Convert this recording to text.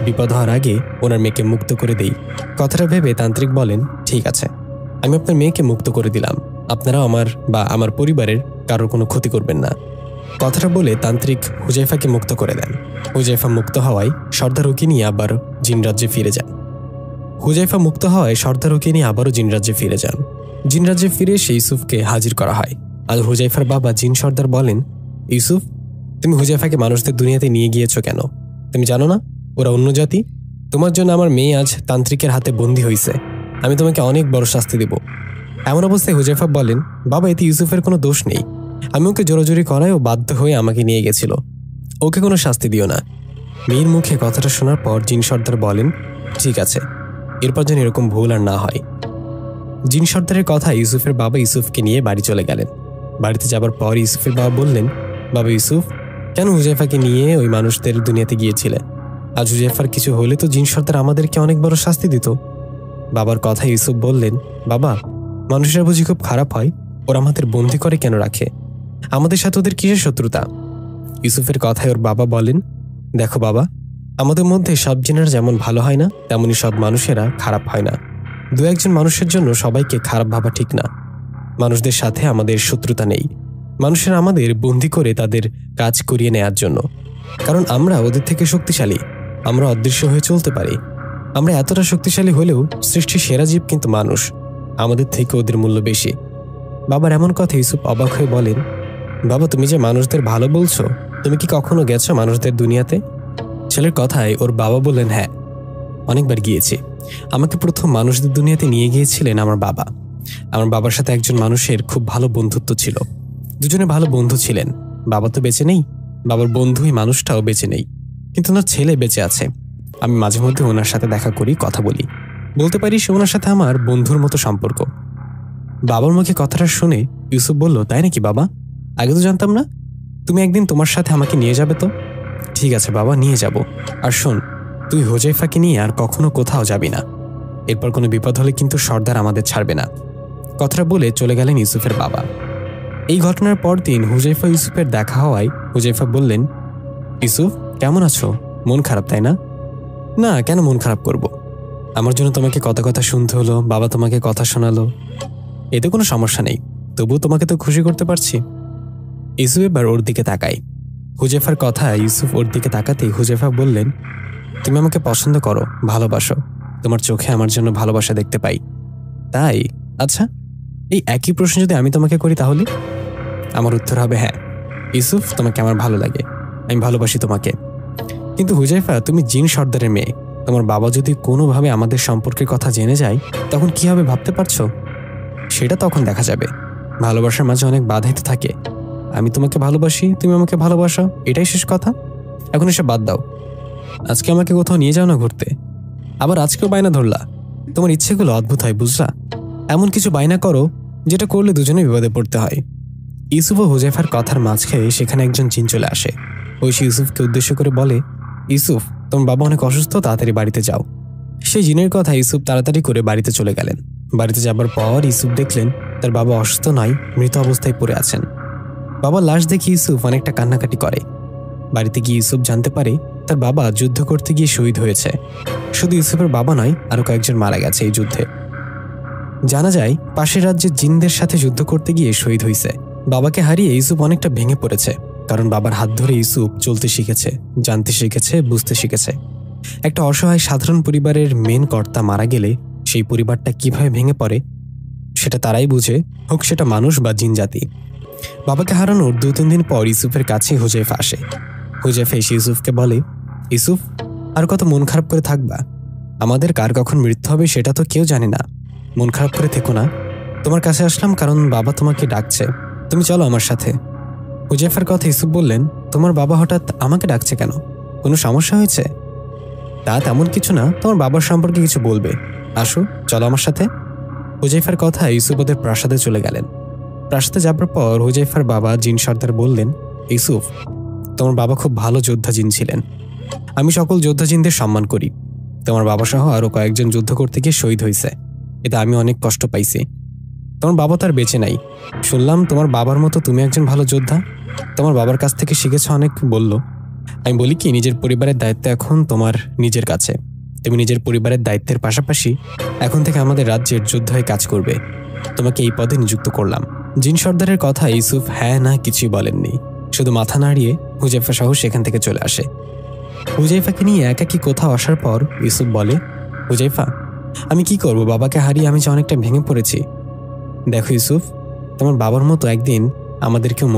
বিপদ হওয়ার আগে ওনার মেয়েকে মুক্ত করে দেই। কথাটা ভেবে তান্ত্রিক বলেন, ঠিক আছে, আমি আপনার মেয়েকে মুক্ত করে দিলাম, আপনারা আমার বা আমার পরিবারের কারোর কোনো ক্ষতি করবেন না। কথাটা বলে তান্ত্রিক হুজাইফাকে মুক্ত করে দেন। হুজাইফা মুক্ত হওয়ায় সর্দার ওকে নিয়ে আবার জিনরাজ্যে ফিরে যান। জিনরাজ্যে ফিরে এসে ইউসুফকে হাজির করা হয়। আর হুজাইফার বাবা জিন সর্দার বলেন, ইউসুফ, তুমি হুজাইফাকে মানুষদের দুনিয়াতে নিয়ে গিয়েছো কেন? তুমি জানো না ওরা অন্য জাতি? তোমার জন্য আমার মেয়ে আজ তান্ত্রিকের হাতে বন্দী হয়েছে। আমি তোমাকে অনেক বড় শাস্তি দেব। এমন অবস্থায় হুজাইফা বলেন, বাবা, এতে ইউসুফের কোনো দোষ নেই। আমি ওকে জোরাজোরি করায় ও বাধ্য হয়ে আমাকে নিয়ে গেছিল। ওকে কোনো শাস্তি দিও না। মেয়ের মুখে কথাটা শোনার পর জিন সর্দার বলেন, ঠিক আছে, এরপর যেন এরকম ভুল আর না হয়। জিন সর্দারের কথা ইউসুফের বাবা ইউসুফকে নিয়ে বাড়ি চলে গেলেন। বাড়িতে যাবার পর ইউসুফের বাবা বললেন, বাবা ইউসুফ, কেন হুজাইফাকে নিয়ে ওই মানুষদের দুনিয়াতে গিয়েছিলে? আজ হুজাইফার কিছু হলে তো জিন সর্দার আমাদেরকে অনেক বড় শাস্তি দিত। বাবার কথা ইউসুফ বললেন, বাবা, মানুষেরা বুঝি খুব খারাপ হয়? ওরা আমাদের বন্দি করে কেন রাখে? আমাদের সাথে ওদের কিসের শত্রুতা? ইউসুফের কথায় ওর বাবা বলেন, দেখো বাবা, আমাদের মধ্যে সব জিনেরা যেমন ভালো হয় না, তেমনি সব মানুষেরা খারাপ হয় না। দু একজন মানুষের জন্য সবাইকে খারাপ ভাবা ঠিক না। মানুষদের সাথে আমাদের শত্রুতা নেই। মানুষেরা আমাদের বন্দি করে তাদের কাজ করিয়ে নেয়ার জন্য, কারণ আমরা ওদের থেকে শক্তিশালী। আমরা অদৃশ্য হয়ে চলতে পারি। আমরা এতটা শক্তিশালী হলেও সৃষ্টির সেরা জীব কিন্তু মানুষ। আমাদের থেকে ওদের মূল্য বেশি। বাবার এমন কথা ইউসুফ অবাক হয়ে বলেন, বাবা, তুমি যে মানুষদের ভালো বলছো, তুমি কি কখনো গেছো মানুষদের দুনিয়াতে? ছেলের কথায় ওর বাবা বললেন, হ্যাঁ, অনেকবার গিয়েছি। আমাকে প্রথম মানুষদের দুনিয়াতে নিয়ে গিয়েছিলেন আমার বাবা। আমার বাবার সাথে একজন মানুষের খুব ভালো বন্ধুত্ব ছিল। দুজনে ভালো বন্ধু ছিলেন। বাবা তো বেঁচে নেই, বাবার বন্ধু এই মানুষটাও বেঁচে নেই, কিন্তু ওনার ছেলে বেঁচে আছে। আমি মাঝে মধ্যে ওনার সাথে দেখা করি, কথা বলি। বলতে পারি সে ওনার সাথে আমার বন্ধুর মতো সম্পর্ক। বাবার মুখে কথাটা শুনে ইউসুফ বলল, তাই নাকি বাবা? আগে তো জানতাম না। তুমি একদিন তোমার সাথে আমাকে নিয়ে যাবে তো? ঠিক আছে বাবা, নিয়ে যাব। আর শোন, তুই হুজাইফাকে নিয়ে আর কখনো কোথাও যাবি না। এরপর কোনো বিপদ হলে কিন্তু সর্দার আমাদের ছাড়বে না। কথাটা বলে চলে গেলেন ইউসুফের বাবা। এই ঘটনার পর দিন হুজাইফা ইউসুফের দেখা হওয়ায় হুজাইফা বললেন, ইউসুফ, কেমন আছো? মন খারাপ তাই না? না, কেন মন খারাপ করব? আমার জন্য তোমাকে কথা শুনতে হলো, বাবা তোমাকে কথা শোনালো, এতে কোনো সমস্যা নেই। তবুও তোমাকে তো খুশি করতে পারছি। ইউসুফ এবার ওর দিকে তাকায়। হুজাইফার কথা ইউসুফ ওর দিকে তাকাতেই হুজাইফা বললেন, তুমি আমাকে পছন্দ করো, ভালোবাসো। তোমার চোখে আমার জন্য ভালোবাসা দেখতে পাই। তাই? আচ্ছা, এই একই প্রশ্ন যদি আমি তোমাকে করি তাহলে? আমার উত্তর হবে হ্যাঁ, ইউসুফ, তোমাকে আমার ভালো লাগে, আমি ভালোবাসি তোমাকে। কিন্তু হুজাইফা, তুমি জিন সর্দারের মেয়ে। তোমার বাবা যদি কোনোভাবে আমাদের সম্পর্কের কথা জেনে যায়, তখন কি হবে ভাবতে পারছো? সেটা তখন দেখা যাবে। ভালোবাসার মাঝে অনেক বাধাই তো থাকে। আমি তোমাকে ভালোবাসি, তুমি আমাকে ভালোবাসো, এটাই শেষ কথা। এখন এসব বাদ দাও। আজকে আমাকে কোথাও নিয়ে যাও না ঘুরতে। আবার আজকেও বায়না ধরলা। তোমার ইচ্ছেগুলো অদ্ভুত হয়, বুঝলা? এমন কিছু বায়না করো যেটা করলে দুজনে বিপদে পড়তে হয়। ইউসুফ ও হুজাইফার কথার মাঝখানে সেখানে একজন জিন চলে আসে। ঐশী ইউসুফকে উদ্দেশ্য করে বলে, ইউসুফ, তোমার বাবা অনেক অসুস্থ, তাড়াতাড়ি বাড়িতে যাও। সেই জিনের কথা ইউসুফ তাড়াতাড়ি করে বাড়িতে চলে গেলেন। বাড়িতে যাবার পর ইউসুফ দেখলেন তার বাবা অসুস্থ নয়, মৃত অবস্থায় পড়ে আছেন। বাবার লাশ দেখে ইউসুফ অনেকটা কান্নাকাটি করে। বাড়িতে গিয়ে ইউসুফ জানতে পারে তার বাবা যুদ্ধ করতে গিয়ে শহীদ হয়েছে। শুধু ইউসুফের বাবা নয়, আরো কয়েকজন মারা গেছে এই যুদ্ধে। জানা যায় পাশের রাজ্যের জিনদের সাথে যুদ্ধ করতে গিয়ে শহীদ হয়েছে। বাবাকে হারিয়ে ইউসুফ অনেকটা ভেঙে পড়েছে, কারণ বাবার হাত ধরে ইউসুফ চলতে শিখেছে, জানতে শিখেছে, বুঝতে শিখেছে। একটা অসহায় সাধারণ পরিবারের মেন কর্তা মারা গেলে সেই পরিবারটা কিভাবে ভেঙে পড়ে সেটা তারাই বুঝে, হোক সেটা মানুষ বা জিন জাতি। বাবাকে হারানোর 2-3 দিন পর ইউসুফের কাছে হুজাইফা আসে। হুজাইফা এসে ইউসুফকে বলে, ইউসুফ, আর কত মন খারাপ করে থাকবা? আমাদের কার কখন মৃত্যু হবে সেটা তো কেউ জানে না। মন খারাপ করে থেকো না। তোমার কাছে আসলাম কারণ বাবা তোমাকে ডাকছে, তুমি চলো আমার সাথে। হুজাইফার কথা ইউসুফ বললেন, তোমার বাবা হঠাৎ আমাকে ডাকছে কেন? কোনো সমস্যা হয়েছে? তা তেমন কিছু না, তোমার বাবার সম্পর্কে কিছু বলবে। আসো, চলো আমার সাথে। হুজাইফার কথা ইউসুফ ওদের প্রাসাদে চলে গেলেন। প্রাসাদে যাবার পর হুজাইফার বাবা জিন সর্দার বললেন, ইউসুফ, তোমার বাবা খুব ভালো যোদ্ধা জিন ছিলেন। আমি সকল যোদ্ধা জিনদের সম্মান করি। তোমার বাবা সহ আরো কয়েকজন যুদ্ধ করতে গিয়ে শহীদ হয়েছে, এতে আমি অনেক কষ্ট পাইছি। তোমার বাবা তার বেঁচে নাই। শুনলাম তোমার বাবার মতো তুমি একজন ভালো যোদ্ধা। তোমার বাবার কাছ থেকে শিখেছ অনেক, বলল। আমি বলি কি, নিজের পরিবারের দায়িত্ব এখন তোমার নিজের কাছে। তুমি নিজের পরিবারের দায়িত্বের পাশাপাশি এখন থেকে আমাদের রাজ্যের যোদ্ধায় কাজ করবে। তোমাকে এই পদে নিযুক্ত করলাম। জিন সর্দারের কথা ইউসুফ হ্যাঁ না কিছুই বলেননি, শুধু মাথা নাড়িয়ে হুজাইফা সহ সেখান থেকে চলে আসে। হুজাইফাকে নিয়ে একাকী কোথাও আসার পর ইউসুফ বলে, হুজাইফা, আমি কি করব? বাবাকে হারিয়ে আমি যে অনেকটা ভেঙে পড়েছি। দেখো ইউসুফ, তোমার বাবার মতো একদিন আমাদেরকেও